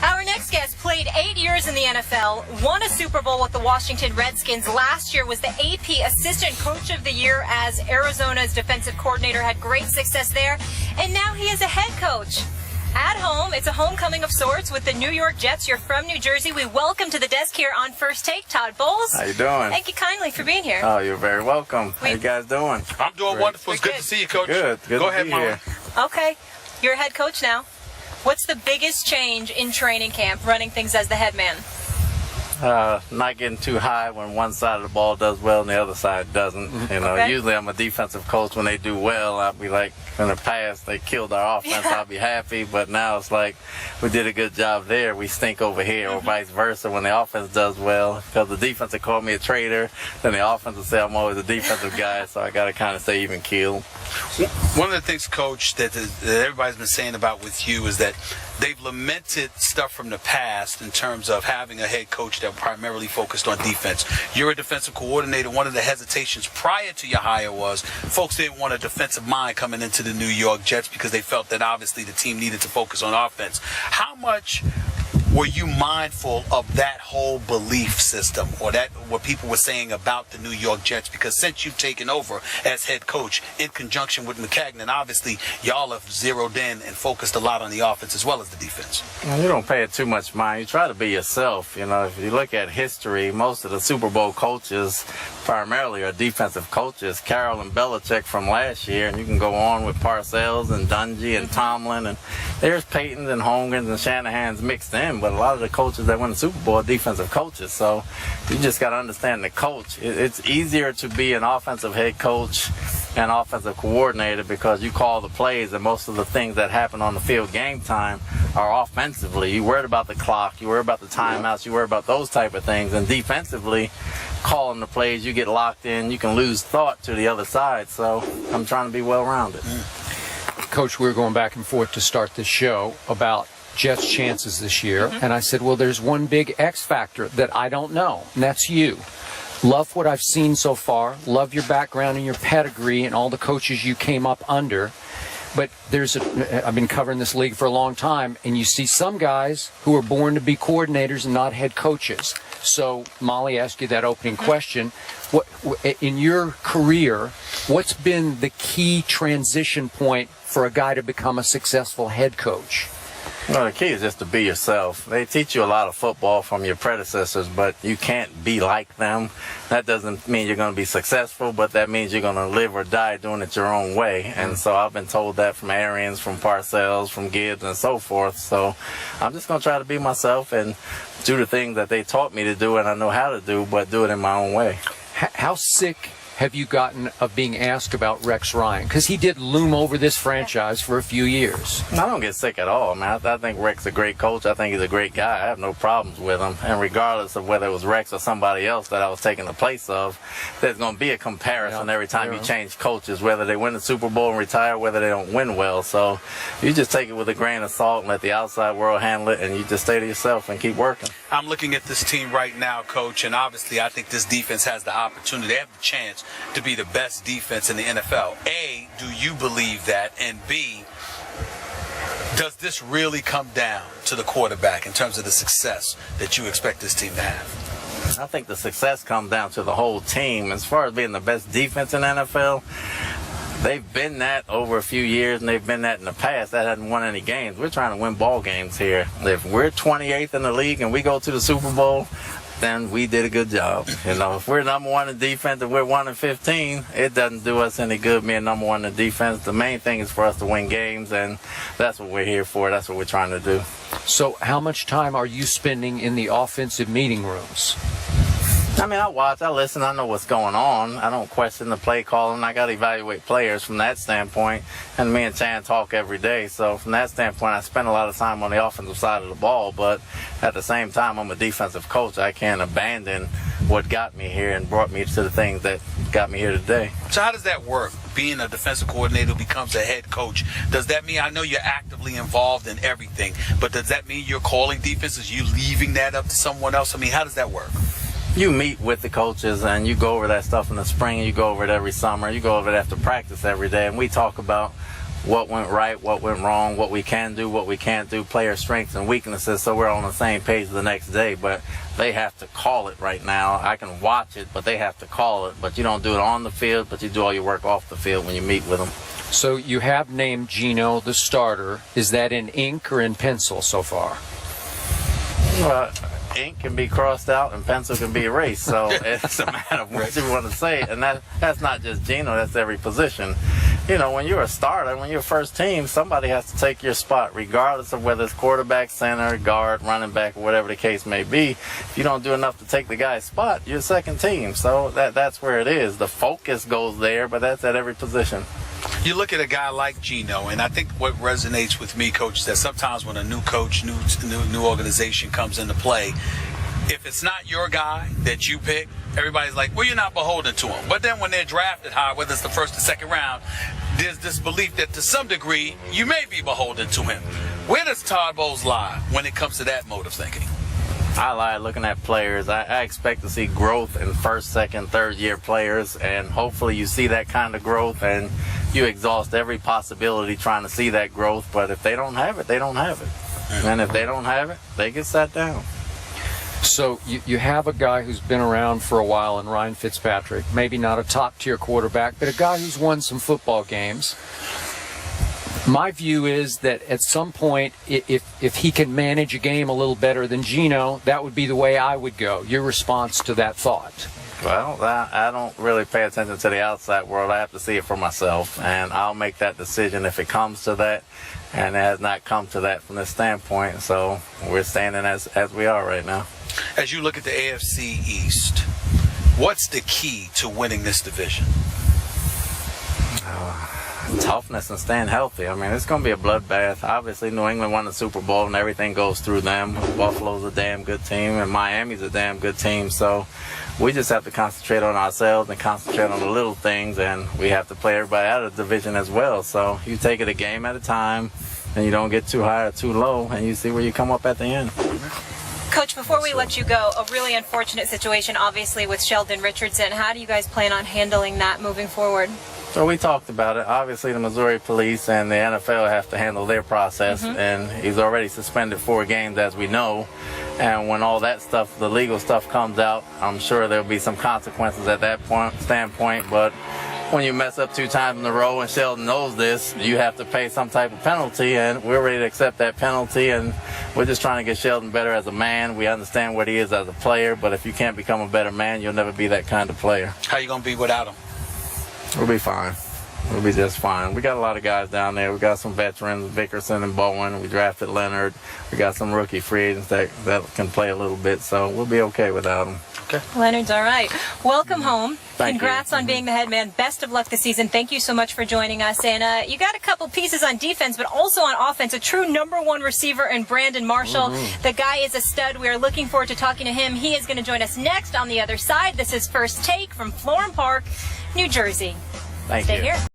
Our next guest played 8 years in the NFL, won a Super Bowl with the Washington Redskins. Last year was the AP Assistant Coach of the Year as Arizona's defensive coordinator, had great success there. And now he is a head coach. At home, it's a homecoming of sorts with the New York Jets. You're from New Jersey. We welcome to the desk here on First Take, Todd Bowles. How you doing? Thank you kindly for being here. Oh, you're very welcome. How you guys doing? I'm doing wonderful. It's good to see you, Coach. Good Go to ahead, be Mama. here. Okay, you're a head coach now. What's the biggest change in training camp, running things as the head man? Not getting too high when one side of the ball does well and the other side doesn't. You know, Okay. Usually I'm a defensive coach. When they do well, I'll be like, in the past, they killed our offense, I'll be happy. But now it's like, we did a good job there, we stink over here, or vice versa when the offense does well. Because the defense will call me a traitor, then the offense will say I'm always a defensive guy, so I got to kind of stay even keeled. One of the things, Coach, that everybody's been saying about with you is that they've lamented stuff from the past in terms of having a head coach that primarily focused on defense. You're a defensive coordinator. One of the hesitations prior to your hire was folks didn't want a defensive mind coming into the New York Jets because they felt that obviously the team needed to focus on offense. How much were you mindful of that whole belief system, or that what people were saying about the New York Jets? Because since you've taken over as head coach in conjunction with McCagnon, obviously y'all have zeroed in and focused a lot on the offense as well as the defense. Well, you don't pay it too much mind. You try to be yourself. You know, if you look at history, most of the Super Bowl coaches primarily are defensive coaches. Carroll and Belichick from last year, and you can go on with Parcells and Dungy and Tomlin, and there's Paytons and Holmgrens and Shanahans mixed in. But a lot of the coaches that win the Super Bowl are defensive coaches. So you just got to understand the coach. It's easier to be an offensive head coach and offensive coordinator because you call the plays, and most of the things that happen on the field game time are offensively. You worried about the clock, you worry about the timeouts, you worry about those type of things. And defensively, calling the plays, you get locked in, you can lose thought to the other side. So I'm trying to be well-rounded. Coach, we were going back and forth to start this show about Jets' chances this year, and I said, well, there's one big X factor that I don't know, and that's you. Love what I've seen so far, love your background and your pedigree and all the coaches you came up under, but I've been covering this league for a long time, and you see some guys who are born to be coordinators and not head coaches. So Molly asked you that opening question. What, in your career, what's been the key transition point for a guy to become a successful head coach? Well, the key is just to be yourself. They teach you a lot of football from your predecessors, but you can't be like them. That doesn't mean you're going to be successful, but that means you're going to live or die doing it your own way. And so I've been told that from Arians, from Parcells, from Gibbs, and so forth. So I'm just going to try to be myself and do the things that they taught me to do and I know how to do, but do it in my own way. How sick have you gotten of being asked about Rex Ryan? Because he did loom over this franchise for a few years. I don't get sick at all, man. I think Rex is a great coach. I think he's a great guy. I have no problems with him. And regardless of whether it was Rex or somebody else that I was taking the place of, there's going to be a comparison every time you change coaches, whether they win the Super Bowl and retire, whether they don't win well. So you just take it with a grain of salt and let the outside world handle it, and you just stay to yourself and keep working. I'm looking at this team right now, Coach, and obviously I think this defense has the opportunity. They have the chance to be the best defense in the NFL. A, do you believe that? And B, does this really come down to the quarterback in terms of the success that you expect this team to have? I think the success comes down to the whole team. As far as being the best defense in the NFL, they've been that over a few years, and they've been that in the past. That hasn't won any games. We're trying to win ball games here. If we're 28th in the league and we go to the Super Bowl, then we did a good job. You know, if we're number one in defense and we're 1-15, it doesn't do us any good being number one in defense. The main thing is for us to win games, and that's what we're here for. That's what we're trying to do. So how much time are you spending in the offensive meeting rooms? I mean, I watch, I listen, I know what's going on. I don't question the play calling. I got to evaluate players from that standpoint. And me and Chan talk every day. So from that standpoint, I spend a lot of time on the offensive side of the ball. But at the same time, I'm a defensive coach. I can't abandon what got me here and brought me to the things that got me here today. So how does that work? Being a defensive coordinator who becomes a head coach, does that mean, I know you're actively involved in everything, but does that mean you're calling defenses, you leaving that up to someone else? I mean, how does that work? You meet with the coaches and you go over that stuff in the spring, and you go over it every summer, you go over it after practice every day, and we talk about what went right, what went wrong, what we can do, what we can't do, player strengths and weaknesses, so we're on the same page the next day. But they have to call it right now. I can watch it, but they have to call it. But you don't do it on the field, but you do all your work off the field when you meet with them. So you have named Geno the starter. Is that in ink or in pencil so far? Ink can be crossed out and pencil can be erased, so it's a matter of what you want to say. And that's not just Geno, that's every position. You know, when you're a starter, when you're first team, somebody has to take your spot, regardless of whether it's quarterback, center, guard, running back, or whatever the case may be. If you don't do enough to take the guy's spot, you're second team. So that's where it is. The focus goes there, but that's at every position. You look at a guy like Geno, and I think what resonates with me, Coach, is that sometimes when a new coach, new organization comes into play, if it's not your guy that you pick, everybody's like, well, you're not beholden to him. But then when they're drafted high, whether it's the first or second round, there's this belief that to some degree you may be beholden to him. Where does Todd Bowles lie when it comes to that mode of thinking? I lie looking at players. I expect to see growth in first, second, third year players, and hopefully you see that kind of growth and you exhaust every possibility trying to see that growth. But if they don't have it, they don't have it. And if they don't have it, they get sat down. So you have a guy who's been around for a while in Ryan Fitzpatrick, maybe not a top-tier quarterback, but a guy who's won some football games. My view is that at some point, if he can manage a game a little better than Geno, that would be the way I would go. Your response to that thought? Well, I don't really pay attention to the outside world. I have to see it for myself, and I'll make that decision if it comes to that, and it has not come to that from this standpoint. So we're standing as we are right now. As you look at the AFC East, what's the key to winning this division? Toughness and staying healthy. I mean, it's going to be a bloodbath. Obviously, New England won the Super Bowl and everything goes through them. Buffalo's a damn good team and Miami's a damn good team. So we just have to concentrate on ourselves and concentrate on the little things, and we have to play everybody out of the division as well. So you take it a game at a time, and you don't get too high or too low, and you see where you come up at the end. Coach, before we let you go, a really unfortunate situation, obviously, with Sheldon Richardson. How do you guys plan on handling that moving forward? So we talked about it. Obviously, the Missouri police and the NFL have to handle their process, and he's already suspended 4 games, as we know. And when all that stuff, the legal stuff comes out, I'm sure there'll be some consequences at that standpoint. But when you mess up 2 times in a row, and Sheldon knows this, you have to pay some type of penalty, and we're ready to accept that penalty. And we're just trying to get Sheldon better as a man. We understand what he is as a player, but if you can't become a better man, you'll never be that kind of player. How you going to be without him? We'll be fine. We'll be just fine. We got a lot of guys down there. We got some veterans, Vickerson and Bowen. We drafted Leonard. We got some rookie free agents that can play a little bit, so we'll be okay without them. Okay. Leonard's all right. Welcome home. Thank Congrats you. on being the head man. Best of luck this season. Thank you so much for joining us. And you got a couple pieces on defense, but also on offense. A true #1 receiver in Brandon Marshall. The guy is a stud. We are looking forward to talking to him. He is going to join us next on the other side. This is First Take from Florham Park, New Jersey. Thank Stay you. here.